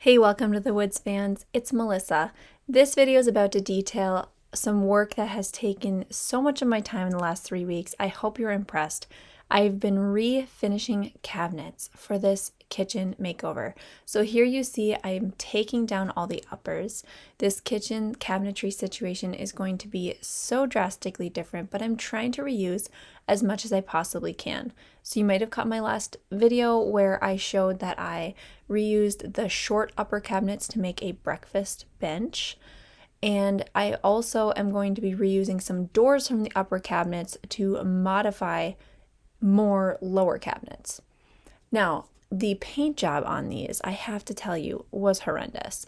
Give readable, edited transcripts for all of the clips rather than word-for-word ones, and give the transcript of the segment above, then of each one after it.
Hey, welcome to the Woods fans. It's Melissa. This video is about to detail some work that has taken so much of my time in the last 3 weeks. I hope you're impressed. I've been refinishing cabinets for this kitchen makeover. So here you see I'm taking down all the uppers. This kitchen cabinetry situation is going to be so drastically different, but I'm trying to reuse as much as I possibly can. So you might have caught my last video where I showed that I reused the short upper cabinets to make a breakfast bench. And I also am going to be reusing some doors from the upper cabinets to modify more lower cabinets. Now, the paint job on these, I have to tell you, was horrendous.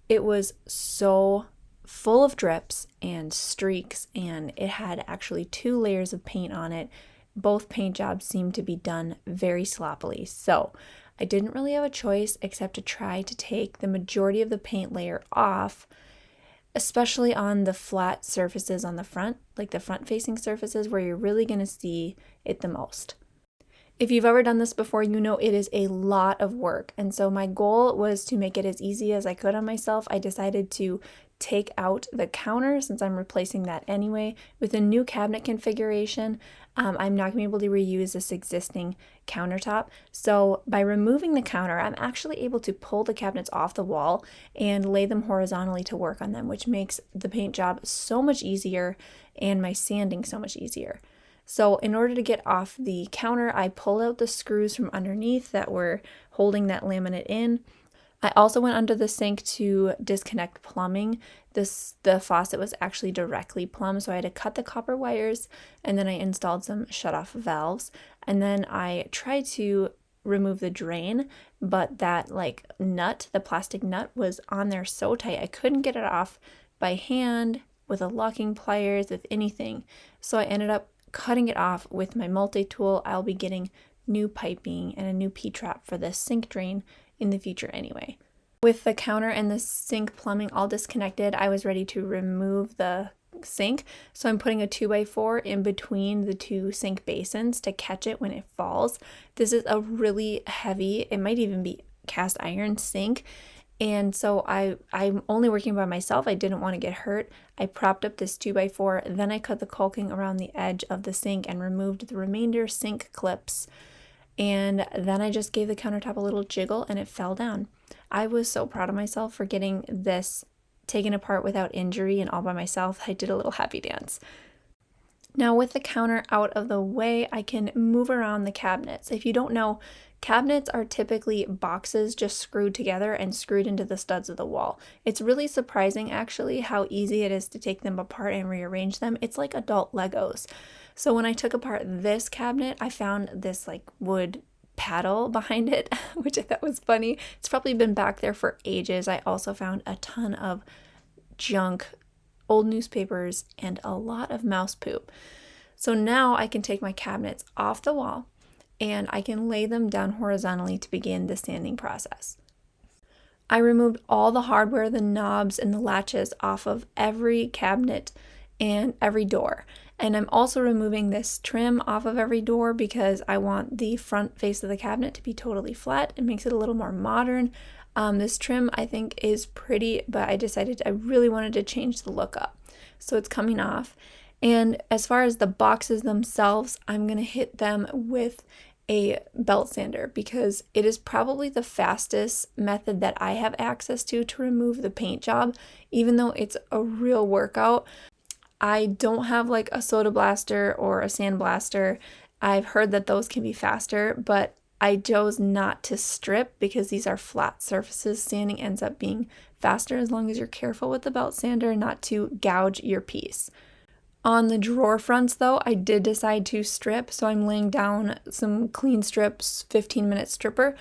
It was so full of drips and streaks, and it had actually 2 layers of paint on it. Both paint jobs seemed to be done very sloppily. So I didn't really have a choice except to try to take the majority of the paint layer off, especially on the flat surfaces on the front, like the front-facing surfaces where you're really going to see it the most. If you've ever done this before, you know it is a lot of work. And so my goal was to make it as easy as I could on myself. I decided to take out the counter, since I'm replacing that anyway, with a new cabinet configuration. I'm not going to be able to reuse this existing countertop. So by removing the counter, I'm actually able to pull the cabinets off the wall and lay them horizontally to work on them, which makes the paint job so much easier and my sanding so much easier. So in order to get off the counter, I pulled out the screws from underneath that were holding that laminate in. I also went under the sink to disconnect plumbing. The faucet was actually directly plumbed, so I had to cut the copper wires, and then I installed some shut-off valves. And then I tried to remove the drain, but that nut, the plastic nut, was on there so tight I couldn't get it off by hand, with a locking pliers, with anything. So I ended up cutting it off with my multi-tool. I'll be getting new piping and a new P-trap for the sink drain in the future anyway. With the counter and the sink plumbing all disconnected, I was ready to remove the sink. So I'm putting a 2x4 in between the 2 sink basins to catch it when it falls. This is a really heavy, it might even be cast iron sink. And so I'm only working by myself. I didn't want to get hurt. I propped up this 2x4, then I cut the caulking around the edge of the sink and removed the remainder sink clips. And then I just gave the countertop a little jiggle and it fell down. I was so proud of myself for getting this taken apart without injury and all by myself. I did a little happy dance. Now with the counter out of the way, I can move around the cabinets. If you don't know, cabinets are typically boxes just screwed together and screwed into the studs of the wall. It's really surprising actually how easy it is to take them apart and rearrange them. It's like adult Legos. So when I took apart this cabinet, I found this wood paddle behind it, which I thought was funny. It's probably been back there for ages. I also found a ton of junk, old newspapers, and a lot of mouse poop. So now I can take my cabinets off the wall and I can lay them down horizontally to begin the sanding process. I removed all the hardware, the knobs, and the latches off of every cabinet and every door. And I'm also removing this trim off of every door because I want the front face of the cabinet to be totally flat. It makes it a little more modern. This trim I think is pretty, but I really wanted to change the look up. So it's coming off. And as far as the boxes themselves, I'm going to hit them with a belt sander because it is probably the fastest method that I have access to remove the paint job, even though it's a real workout. I don't have a soda blaster or a sand blaster. I've heard that those can be faster, but I chose not to strip because these are flat surfaces. Sanding ends up being faster as long as you're careful with the belt sander not to gouge your piece. On the drawer fronts though, I did decide to strip, so I'm laying down some clean strips, 15-minute stripper,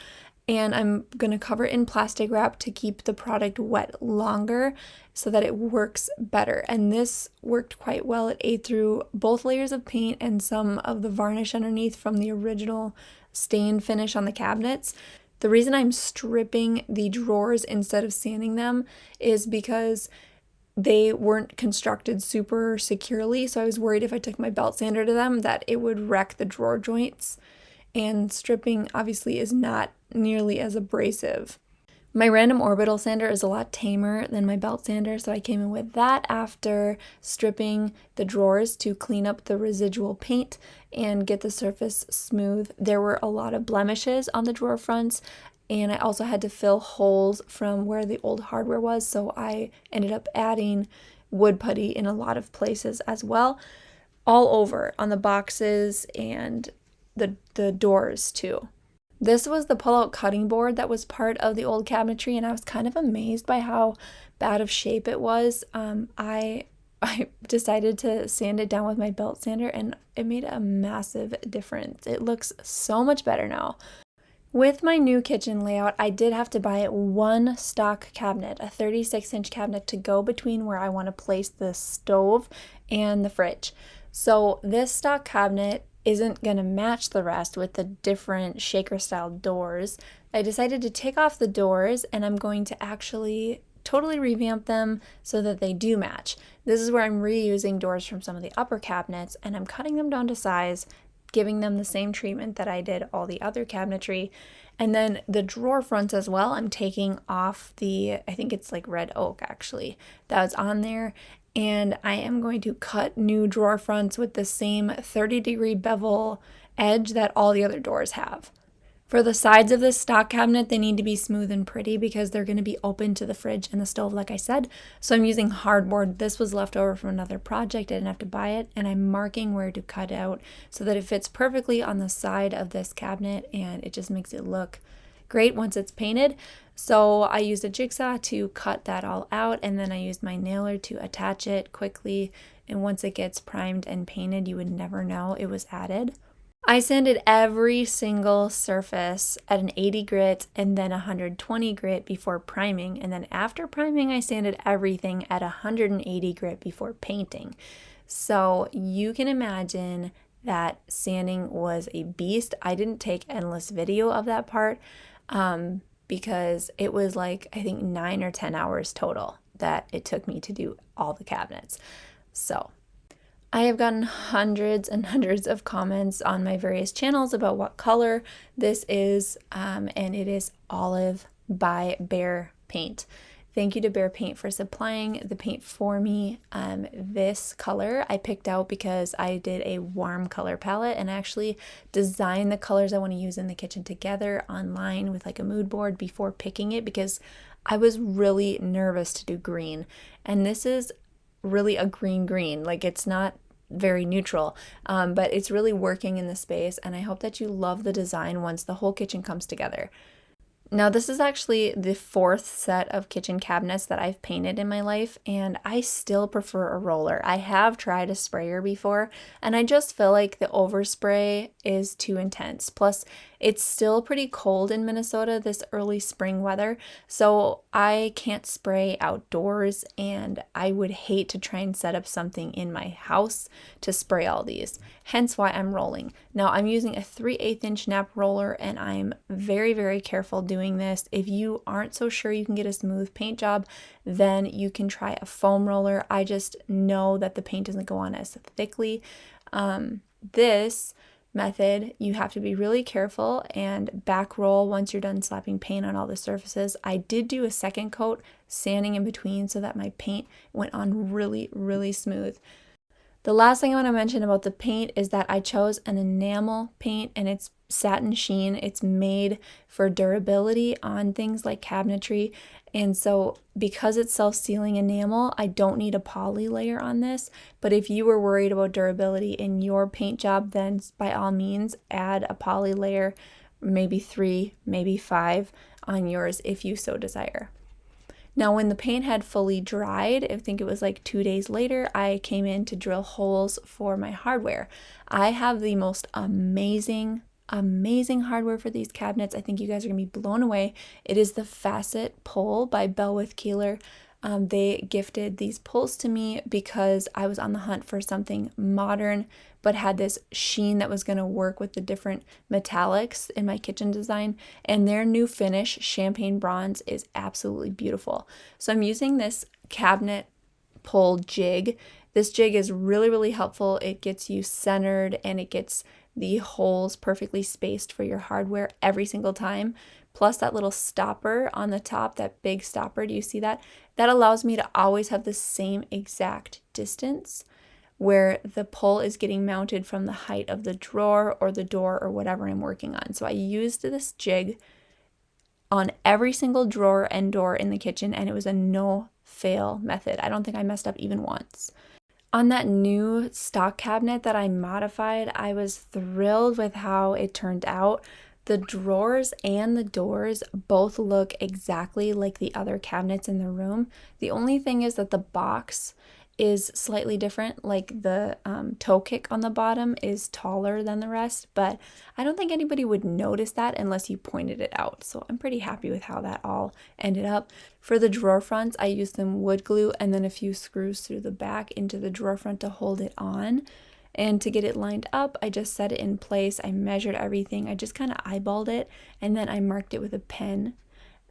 and I'm going to cover it in plastic wrap to keep the product wet longer so that it works better. And this worked quite well. It ate through both layers of paint and some of the varnish underneath from the original stain finish on the cabinets. The reason I'm stripping the drawers instead of sanding them is because they weren't constructed super securely, so I was worried if I took my belt sander to them that it would wreck the drawer joints. And stripping obviously is not nearly as abrasive. My random orbital sander is a lot tamer than my belt sander, so I came in with that after stripping the drawers to clean up the residual paint and get the surface smooth. There were a lot of blemishes on the drawer fronts, and I also had to fill holes from where the old hardware was, so I ended up adding wood putty in a lot of places as well, all over on the boxes and the doors too. This was the pull-out cutting board that was part of the old cabinetry, and I was kind of amazed by how bad of shape it was. I decided to sand it down with my belt sander, and it made a massive difference. It looks so much better now. With my new kitchen layout, I did have to buy one stock cabinet, a 36-inch cabinet to go between where I want to place the stove and the fridge. So this stock cabinet isn't going to match the rest with the different shaker style doors. I decided to take off the doors, and I'm going to actually totally revamp them so that they do match. This is where I'm reusing doors from some of the upper cabinets, and I'm cutting them down to size, giving them the same treatment that I did all the other cabinetry. And then the drawer fronts as well, I'm taking off I think it's like red oak actually, that was on there. And I am going to cut new drawer fronts with the same 30-degree bevel edge that all the other doors have. For the sides of this stock cabinet, they need to be smooth and pretty because they're going to be open to the fridge and the stove, like I said. So I'm using hardboard. This was left over from another project. I didn't have to buy it. And I'm marking where to cut out so that it fits perfectly on the side of this cabinet, and it just makes it look great once it's painted. So I used a jigsaw to cut that all out, and then I used my nailer to attach it quickly. And once it gets primed and painted, you would never know it was added. I sanded every single surface at an 80 grit and then 120 grit before priming. And then after priming, I sanded everything at 180 grit before painting. So you can imagine that sanding was a beast. I didn't take endless video of that part because it was like, I think 9 or 10 hours total that it took me to do all the cabinets. So I have gotten hundreds and hundreds of comments on my various channels about what color this is, and it is Olive by Behr Paint. Thank you to Behr Paint for supplying the paint for me. This color I picked out because I did a warm color palette, and I actually designed the colors I want to use in the kitchen together online with like a mood board before picking it, because I was really nervous to do green, and this is really a green, like it's not very neutral, but it's really working in the space, and I hope that you love the design once the whole kitchen comes together. Now, this is actually the 4th set of kitchen cabinets that I've painted in my life, and I still prefer a roller. I have tried a sprayer before, and I just feel like the overspray is too intense. Plus, it's still pretty cold in Minnesota this early spring weather, so I can't spray outdoors, and I would hate to try and set up something in my house to spray all these. Hence why I'm rolling. Now, I'm using a 3/8 inch nap roller, and I'm very, very careful doing this. If you aren't so sure you can get a smooth paint job, then you can try a foam roller. I just know that the paint doesn't go on as thickly. This method, you have to be really careful and back roll once you're done slapping paint on all the surfaces. I did do a second coat, sanding in between so that my paint went on really, really smooth. The last thing I want to mention about the paint is that I chose an enamel paint, and it's satin sheen. It's made for durability on things like cabinetry, and so because it's self-sealing enamel, I don't need a poly layer on this. But if you were worried about durability in your paint job, then by all means add a poly layer, maybe 3, maybe 5 on yours if you so desire. Now, when the paint had fully dried, I think it was like 2 days later, I came in to drill holes for my hardware. I have the most amazing hardware for these cabinets. I think you guys are going to be blown away. It is the Facet Pull by Bellwith Keeler. They gifted these pulls to me because I was on the hunt for something modern but had this sheen that was going to work with the different metallics in my kitchen design, and their new finish, Champagne Bronze, is absolutely beautiful. So I'm using this cabinet pull jig. This jig is really, really helpful. It gets you centered, and it gets the holes perfectly spaced for your hardware every single time. plus that little stopper on the top, that big stopper, do you see that? That allows me to always have the same exact distance where the pull is getting mounted from the height of the drawer or the door or whatever I'm working on. So I used this jig on every single drawer and door in the kitchen, and it was a no-fail method. I don't think I messed up even once. On that new stock cabinet that I modified, I was thrilled with how it turned out. The drawers and the doors both look exactly like the other cabinets in the room. The only thing is that the box is slightly different, like the toe kick on the bottom is taller than the rest, but I don't think anybody would notice that unless you pointed it out. So I'm pretty happy with how that all ended up. For the drawer fronts, I used some wood glue and then a few screws through the back into the drawer front to hold it on. And to get it lined up, I just set it in place. I measured everything. I just kind of eyeballed it, and then I marked it with a pen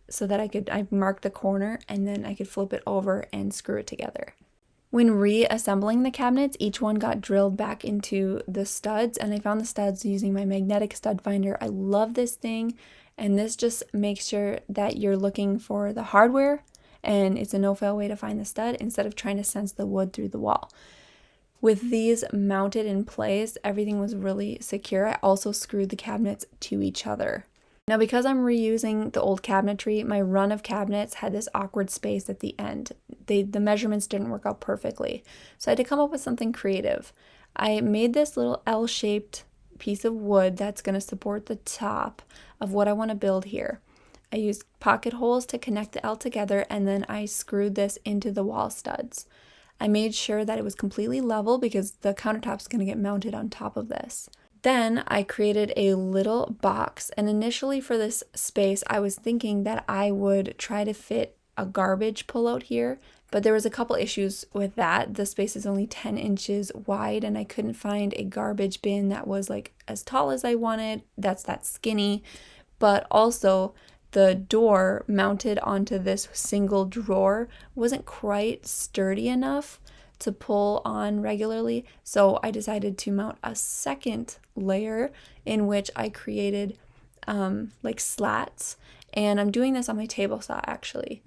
so that I marked the corner, and then I could flip it over and screw it together. When reassembling the cabinets, each one got drilled back into the studs, and I found the studs using my magnetic stud finder. I love this thing, and this just makes sure that you're looking for the hardware, and it's a no-fail way to find the stud instead of trying to sense the wood through the wall. With these mounted in place, everything was really secure. I also screwed the cabinets to each other. Now, because I'm reusing the old cabinetry, my run of cabinets had this awkward space at the end. The measurements didn't work out perfectly, so I had to come up with something creative. I made this little L-shaped piece of wood that's going to support the top of what I want to build here. I used pocket holes to connect the L together, and then I screwed this into the wall studs. I made sure that it was completely level because the countertop's going to get mounted on top of this. Then I created a little box, and initially for this space I was thinking that I would try to fit a garbage pullout here, but there was a couple issues with that. The space is only 10 inches wide, and I couldn't find a garbage bin that was like as tall as I wanted, that's that skinny, but also the door mounted onto this single drawer wasn't quite sturdy enough to pull on regularly, so I decided to mount a second layer in which I created like slats, and I'm doing this on my table saw actually.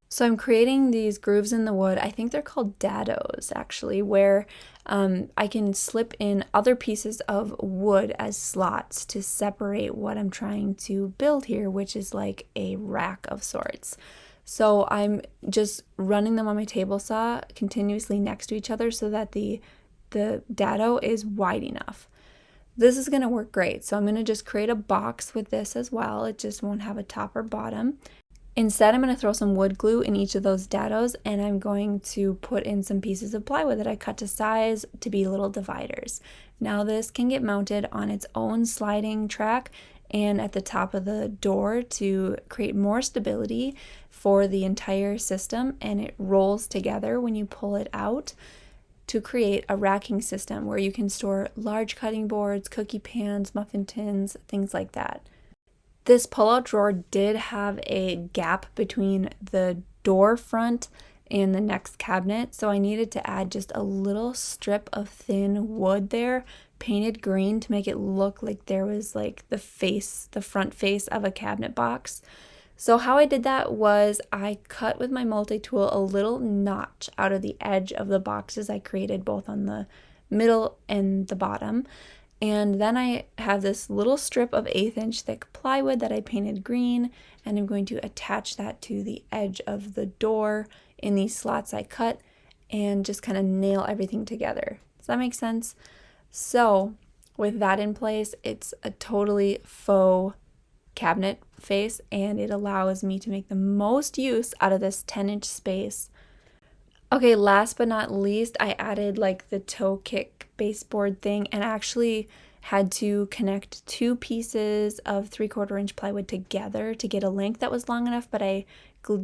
So I'm creating these grooves in the wood. I think they're called dados actually, where I can slip in other pieces of wood as slots to separate what I'm trying to build here, which is like a rack of sorts. So I'm just running them on my table saw continuously next to each other so that the dado is wide enough. This is going to work great. So I'm going to just create a box with this as well. It just won't have a top or bottom. Instead, I'm going to throw some wood glue in each of those dados, and I'm going to put in some pieces of plywood that I cut to size to be little dividers. Now this can get mounted on its own sliding track and at the top of the door to create more stability for the entire system, and it rolls together when you pull it out to create a racking system where you can store large cutting boards, cookie pans, muffin tins, things like that. This pull-out drawer did have a gap between the door front and the next cabinet, so I needed to add just a little strip of thin wood there, painted green to make it look like there was like the front face of a cabinet box. So how I did that was I cut with my multi-tool a little notch out of the edge of the boxes I created both on the middle and the bottom. And then I have this little strip of 1/8 inch thick plywood that I painted green, and I'm going to attach that to the edge of the door in these slots I cut and just kind of nail everything together. Does that make sense? So with that in place, it's a totally faux cabinet face, and it allows me to make the most use out of this 10-inch space. Okay, last but not least, I added like the toe kick baseboard thing, and actually had to connect 2 pieces of 3/4 inch plywood together to get a length that was long enough, but I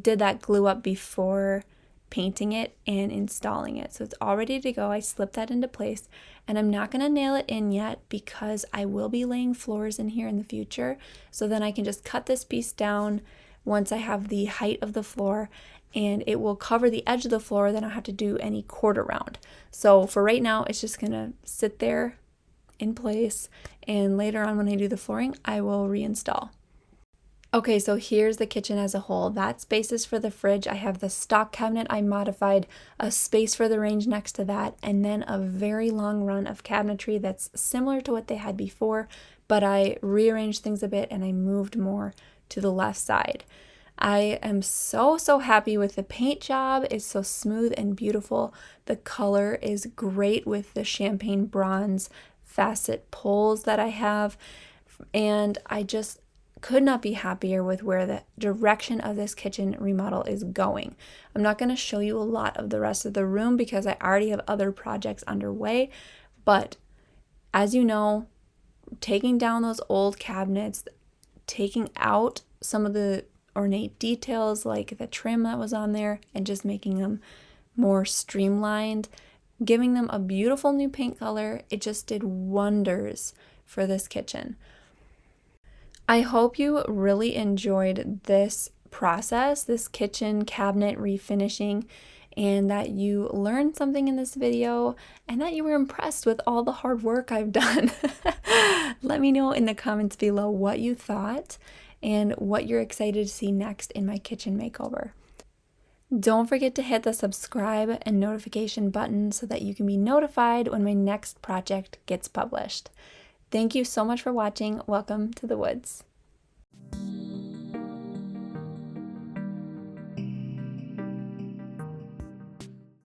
did that glue up before painting it and installing it. So it's all ready to go. I slipped that into place, and I'm not going to nail it in yet because I will be laying floors in here in the future. So then I can just cut this piece down once I have the height of the floor, and it will cover the edge of the floor. Then I don't have to do any quarter round. So for right now, it's just going to sit there in place, and later on when I do the flooring, I will reinstall. Okay, so here's the kitchen as a whole. That space is for the fridge. I have the stock cabinet I modified, a space for the range next to that, and then a very long run of cabinetry that's similar to what they had before, but I rearranged things a bit and I moved more to the left side. I am so happy with the paint job. It's so smooth and beautiful. The color is great with the champagne bronze facet pulls that I have, and I just could not be happier with where the direction of this kitchen remodel is going. I'm not going to show you a lot of the rest of the room because I already have other projects underway, but as you know, taking down those old cabinets, taking out some of the ornate details like the trim that was on there and just making them more streamlined, giving them a beautiful new paint color, it just did wonders for this kitchen. I hope you really enjoyed this process, this kitchen cabinet refinishing, and that you learned something in this video and that you were impressed with all the hard work I've done. Let me know in the comments below what you thought and what you're excited to see next in my kitchen makeover. Don't forget to hit the subscribe and notification button so that you can be notified when my next project gets published. Thank you so much for watching. Welcome to the woods.